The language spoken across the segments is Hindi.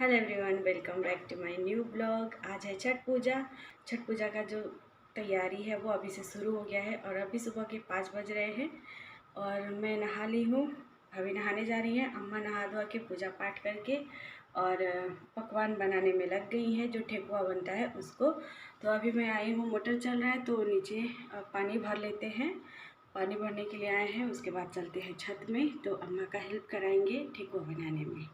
Hello everyone, welcome back to my new blog. आज है छठ पूजा। छठ पूजा का जो तैयारी है वो अभी से शुरू हो गया है और अभी सुबह के 5 बज रहे हैं और मैं नहा ली हूँ। अभी नहाने जा रही हैं। अम्मा नहा धोआ के पूजा पाठ करके और पकवान बनाने में लग गई हैं, जो ठेकुआ बनता है उसको। तो अभी मैं आई हूँ, मोटर चल रहा है तो नीचे पानी भर लेते हैं। पानी भरने के लिए आए हैं, उसके बाद चलते हैं छत में, तो अम्मा का हेल्प कराएंगे ठेकुआ बनाने में।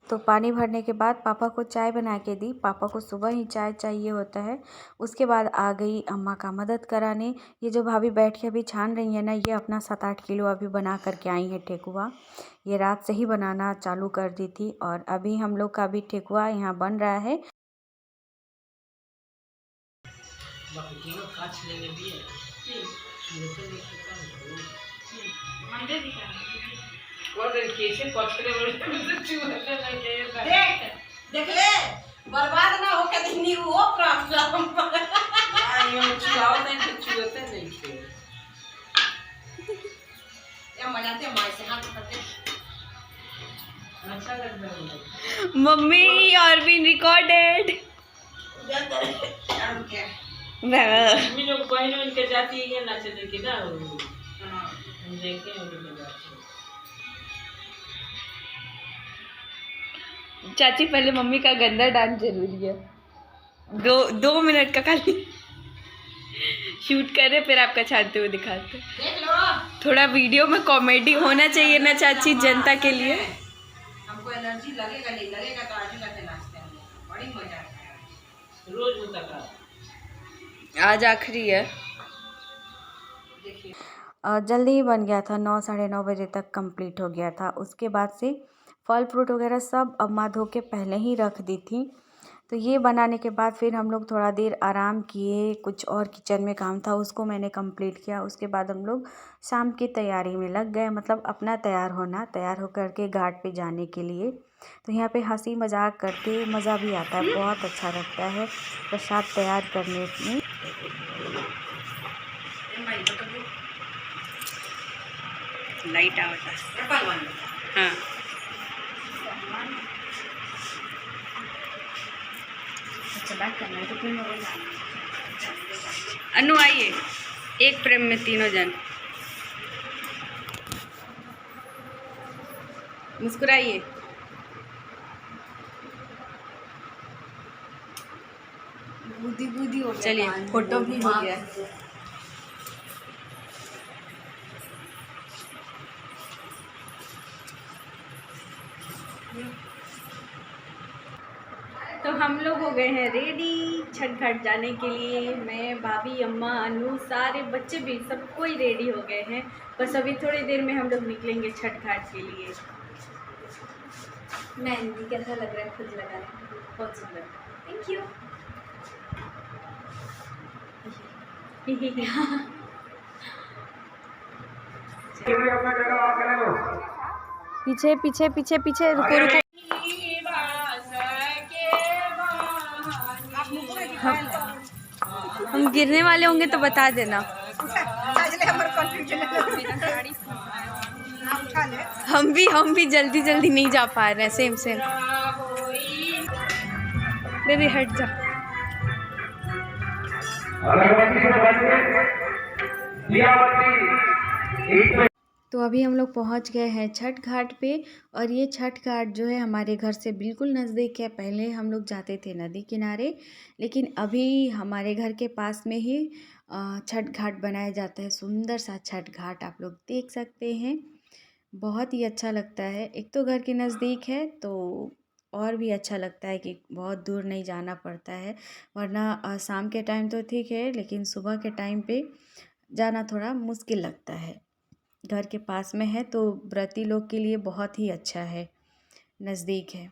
तो पानी भरने के बाद पापा को चाय बना के दी। पापा को सुबह ही चाय चाहिए होता है। उसके बाद आ गई अम्मा का मदद कराने। ये जो भाभी बैठ के अभी छान रही है ना, ये अपना 7-8 किलो अभी बना करके आई है ठेकुआ। ये रात से ही बनाना चालू कर दी थी और अभी हम लोग का भी ठेकुआ यहाँ बन रहा है। देख ले, बर्बाद ना हो के नहीं हो प्रॉब्लम। मम्मी और भी रिकॉर्डेड। मम्मी लोग बहनों इनके जाती है नाचने की ना, हम देखे चाची पहले मम्मी का गंदा डांस जरूरी है। 2 मिनट का खाली शूट करे, फिर आपका छानते हुए दिखाते। देख लो, थोड़ा वीडियो में कॉमेडी होना चाहिए ना चाची, जनता के लिए। हमको एनर्जी लगेगा नहीं लगेगा तो आज करते नाचते हैं, बड़ी मजा आता है। रोज होता है, आज आखिरी है। जल्दी ही बन गया था, 9 साढ़े 9 बजे तक कंप्लीट हो गया था। उसके बाद से फल फ्रूट वगैरह सब अम्मा धो के पहले ही रख दी थी। तो ये बनाने के बाद फिर हम लोग थोड़ा देर आराम किए। कुछ और किचन में काम था, उसको मैंने कंप्लीट किया। उसके बाद हम लोग शाम की तैयारी में लग गए, मतलब अपना तैयार होकर के घाट पे जाने के लिए। तो यहाँ पे हंसी मजाक करके मज़ा भी आता है, बहुत अच्छा लगता है प्रसाद तैयार करने में। लाइट आवता है। हाँ, अच्छा बात करना है तो फिर अनु आइए, एक फ्रेम में तीनों जन मुस्कुराइए। बूदी हो गया। चलिए फोटो भी हो गया। तो हम लोग हो गए हैं रेडी छठ घाट जाने के लिए। मैं, भाभी, अम्मा, अनु, सारे बच्चे भी सब कोई रेडी हो गए हैं। बस अभी थोड़ी देर में हम लोग निकलेंगे छठ घाट के लिए। मेहंदी कैसा लग रहा है? खुद लगा है, बहुत सुंदर। Thank you. पीछे पीछे पीछे पीछे, रुको रुको। हम गिरने वाले होंगे तो बता देना। हम भी जल्दी जल्दी नहीं जा पा रहे हैं। सेम बेबी हट जा। तो अभी हम लोग पहुंच गए हैं छठ घाट पे। और ये छठ घाट जो है हमारे घर से बिल्कुल नज़दीक है। पहले हम लोग जाते थे नदी किनारे, लेकिन अभी हमारे घर के पास में ही छठ घाट बनाया जाता है। सुंदर सा छठ घाट आप लोग देख सकते हैं, बहुत ही अच्छा लगता है। एक तो घर के नज़दीक है तो और भी अच्छा लगता है कि बहुत दूर नहीं जाना पड़ता है। वरना शाम के टाइम तो ठीक है, लेकिन सुबह के टाइम पे जाना थोड़ा मुश्किल लगता है। घर के पास में है तो व्रती लोग के लिए बहुत ही अच्छा है, नज़दीक है।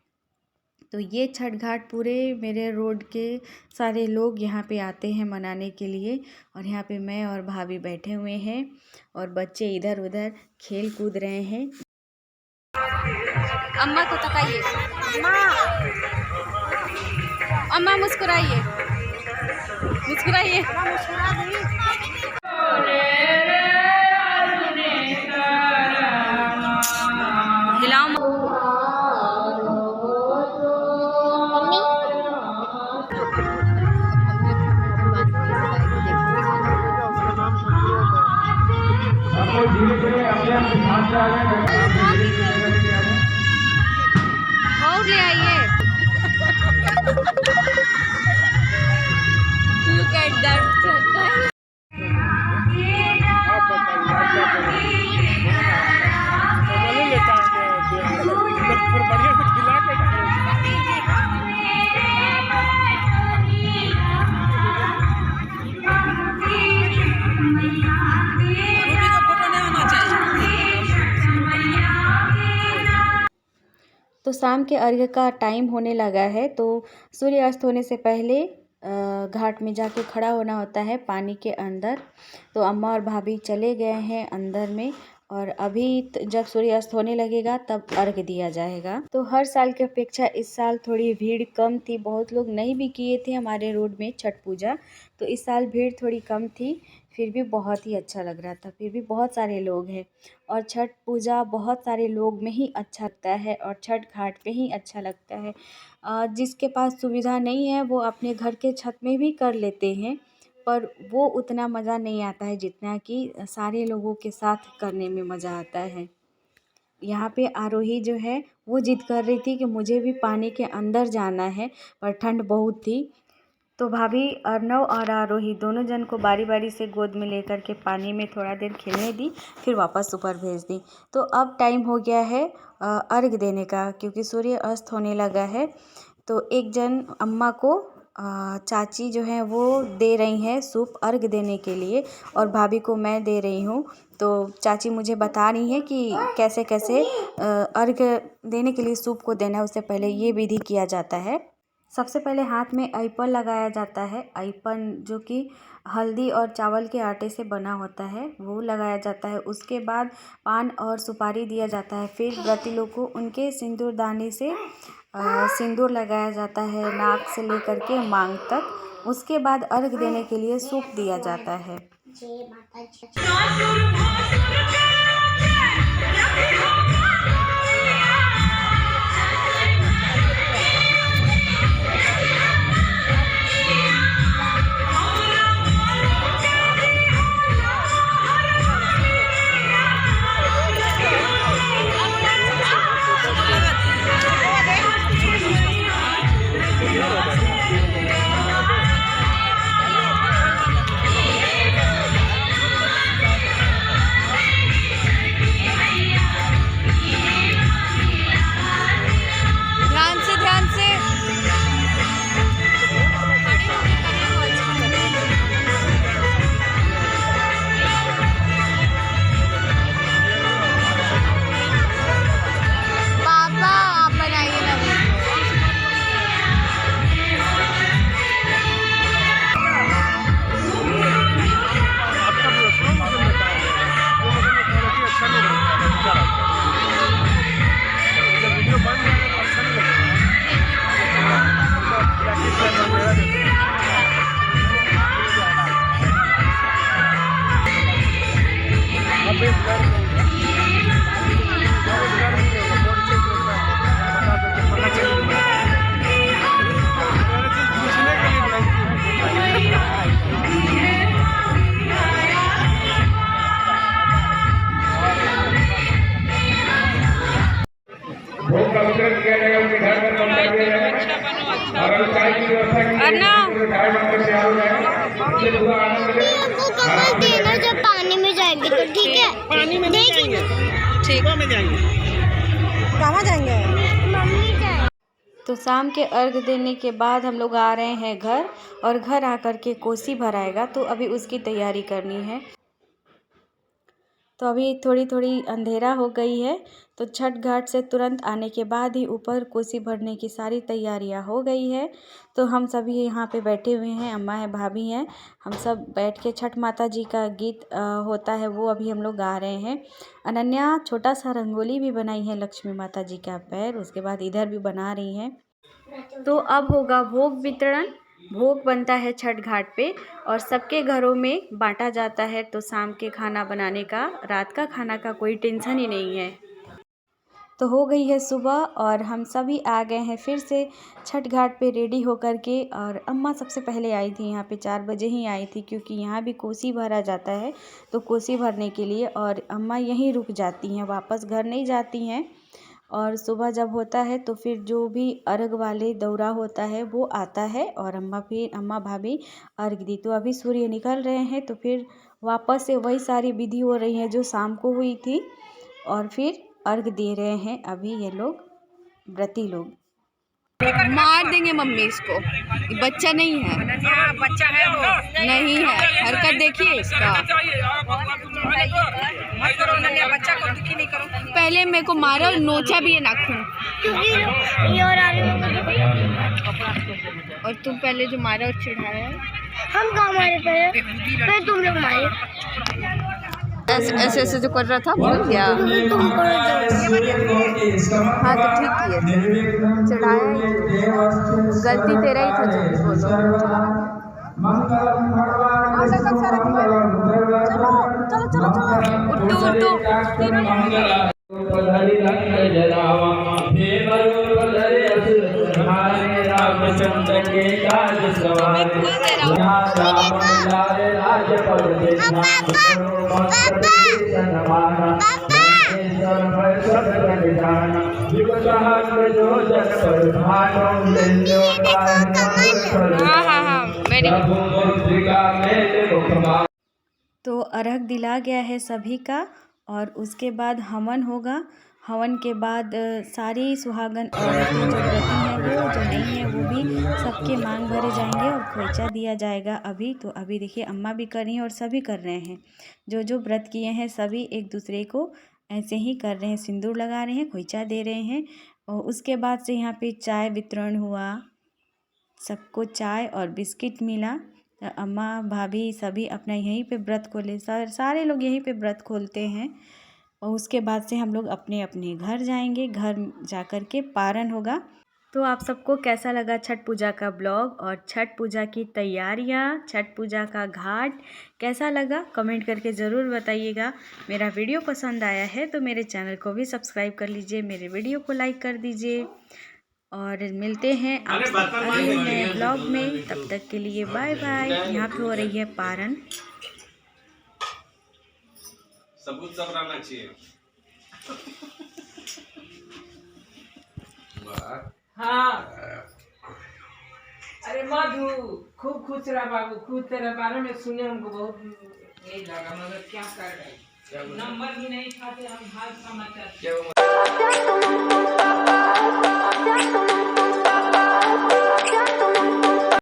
तो ये छठ घाट पूरे मेरे रोड के सारे लोग यहाँ पे आते हैं मनाने के लिए। और यहाँ पे मैं और भाभी बैठे हुए हैं और बच्चे इधर उधर खेल कूद रहे हैं। अम्मा को तकाइए, अम्मा मुस्कुराइए, मुस्कुराइए। हिलाओ। और ले आइए। Look at that circle. बढ़िया से खिला के तो शाम के अर्घ्य का टाइम होने लगा है, तो सूर्यास्त होने से पहले घाट में जाके खड़ा होना होता है पानी के अंदर। तो अम्मा और भाभी चले गए हैं अंदर में, और अभी जब सूर्यास्त होने लगेगा तब अर्घ्य दिया जाएगा। तो हर साल की अपेक्षा इस साल थोड़ी भीड़ कम थी, बहुत लोग नहीं भी किए थे हमारे रोड में छठ पूजा, तो इस साल भीड़ थोड़ी कम थी। फिर भी बहुत ही अच्छा लग रहा था, फिर भी बहुत सारे लोग हैं, और छठ पूजा बहुत सारे लोग में ही अच्छा लगता है, और छठ घाट पे ही अच्छा लगता है। जिसके पास सुविधा नहीं है वो अपने घर के छत में भी कर लेते हैं, पर वो उतना मज़ा नहीं आता है जितना कि सारे लोगों के साथ करने में मज़ा आता है। यहाँ पे आरोही जो है वो जिद कर रही थी कि मुझे भी पानी के अंदर जाना है, पर ठंड बहुत थी। तो भाभी अर्नव और आरोही दोनों जन को बारी बारी से गोद में लेकर के पानी में थोड़ा देर खेलने दी, फिर वापस ऊपर भेज दी। तो अब टाइम हो गया है अर्घ देने का, क्योंकि सूर्य अस्त होने लगा है। तो एक जन अम्मा को चाची जो है वो दे रही हैं सूप अर्घ देने के लिए, और भाभी को मैं दे रही हूँ। तो चाची मुझे बता रही हैं कि कैसे कैसे अर्घ देने के लिए सूप को देना है। उससे पहले ये विधि किया जाता है। सबसे पहले हाथ में अइपन लगाया जाता है। अइपन जो कि हल्दी और चावल के आटे से बना होता है, वो लगाया जाता है। उसके बाद पान और सुपारी दिया जाता है। फिर व्रती लोग को उनके सिंदूर दानी से सिंदूर लगाया जाता है, नाक से लेकर के मांग तक। उसके बाद अर्घ देने के लिए सूप दिया जाता है। ध्यान से पापा आप बनाइए ना। देना जब पानी में जाएंगे तो ठीक है। पानी में नहीं जाएंगे, ठीक में जाएंगे। कहाँ जाएंगे? मम्मी जाए। तो शाम के अर्घ देने के बाद हम लोग आ रहे हैं घर, और घर आकर के कोसी भराएगा, तो अभी उसकी तैयारी करनी है। तो अभी थोड़ी थोड़ी अंधेरा हो गई है, तो छठ घाट से तुरंत आने के बाद ही ऊपर कोसी भरने की सारी तैयारियां हो गई है। तो हम सभी यहाँ पे बैठे हुए हैं, अम्मा है, भाभी हैं, हम सब बैठ के छठ माता जी का गीत होता है वो अभी हम लोग गा रहे हैं। अनन्या छोटा सा रंगोली भी बनाई है लक्ष्मी माता जी का पैर, उसके बाद इधर भी बना रही हैं। तो अब होगा भोग वितरण। भोग बनता है छठ घाट पे, और सबके घरों में बांटा जाता है। तो शाम के खाना बनाने का, रात का खाना का कोई टेंशन ही नहीं है। तो हो गई है सुबह और हम सभी आ गए हैं फिर से छठ घाट पे रेडी होकर के। और अम्मा सबसे पहले आई थी यहाँ पे, 4 बजे ही आई थी, क्योंकि यहाँ भी कोसी भरा जाता है तो कोसी भरने के लिए। और अम्मा यहीं रुक जाती हैं, वापस घर नहीं जाती हैं। और सुबह जब होता है तो फिर जो भी अर्घ वाले दौरा होता है वो आता है और अम्मा भाभी अर्घ दी। तो अभी सूर्य निकल रहे हैं तो फिर वापस से वही सारी विधि हो रही है जो शाम को हुई थी और फिर अर्घ दे रहे हैं अभी ये लोग, व्रती लोग। मार देंगे मम्मी इसको, ये बच्चा नहीं है। बच्चा है वो, नहीं है, हरकत देखिए इसका। मत करो नन्या, बच्चा को दुखी नहीं करो। पहले मेरे को मारा और नोचा भी है नाखून। और तुम पहले जो मारा और चिढ़ाया, हम कहाँ मारे पहले तुम लोग मारे। ऐसे ऐसे जो कर रहा था भूल गया। हाँ तो ठीक किए थे, चढ़ाया ही तो। गलती तेरा ही था जो भी बोलो। चलो चलो चलो उठो उठो। तो अर्घ दिला गया है सभी का और उसके बाद हवन होगा। हवन के बाद सारी सुहागन औरतें जो व्रती हैं वो, जो नहीं है वो भी, सबके मांग भरे जाएंगे और खोइचा दिया जाएगा अभी। तो अभी देखिए अम्मा भी कर रही हैं और सभी कर रहे हैं, जो जो व्रत किए हैं सभी एक दूसरे को ऐसे ही कर रहे हैं, सिंदूर लगा रहे हैं, खोइचा दे रहे हैं। और उसके बाद से यहाँ पे चाय वितरण हुआ, सबको चाय और बिस्किट मिला। अम्मा भाभी सभी अपना यहीं पे व्रत खोले, सारे लोग यहीं पे व्रत खोलते हैं। और उसके बाद से हम लोग अपने अपने घर जाएंगे, घर जाकर के पारण होगा। तो आप सबको कैसा लगा छठ पूजा का ब्लॉग और छठ पूजा की तैयारियां, छठ पूजा का घाट कैसा लगा कमेंट करके ज़रूर बताइएगा। मेरा वीडियो पसंद आया है तो मेरे चैनल को भी सब्सक्राइब कर लीजिए, मेरे वीडियो को लाइक कर दीजिए और मिलते हैं आप अगले नए ब्लॉग में। तब तक के लिए बाय बाय। यहाँ पे हो रही है पारण। सबूत सब रहना चाहिए। हाँ, अरे मधु खूब खुश रहा बाबू, खुश तेरे बारे में सुने हमको बहुत यही लगा, मगर क्या कर रहे, नंबर भी नहीं खाते हम, हाल समाचार।